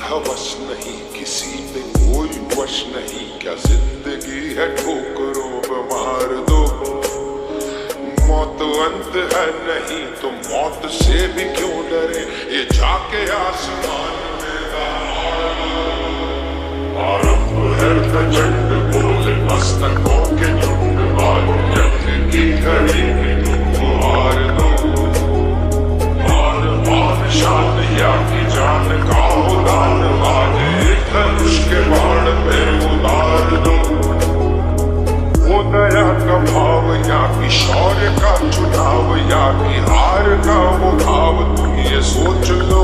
हवस नहीं, किसी पे कोई वश नहीं, क्या जिंदगी है ठोकरों पे मार दो। मौत अंत है नहीं तो मौत से भी क्यों डरे, ये जाके आसमान में आरंभ है प्रचंड बोले मस्तकों के झुंड, आज यज्ञ की घड़ी में तुम हार दो। मान शान या की जान का उदान, आज एक धनुष के बाण पे उतार दो। वो दया का भाव या कि शौर्य का चुनाव, या कि हार का वो भाव, तुम ये सोच लो।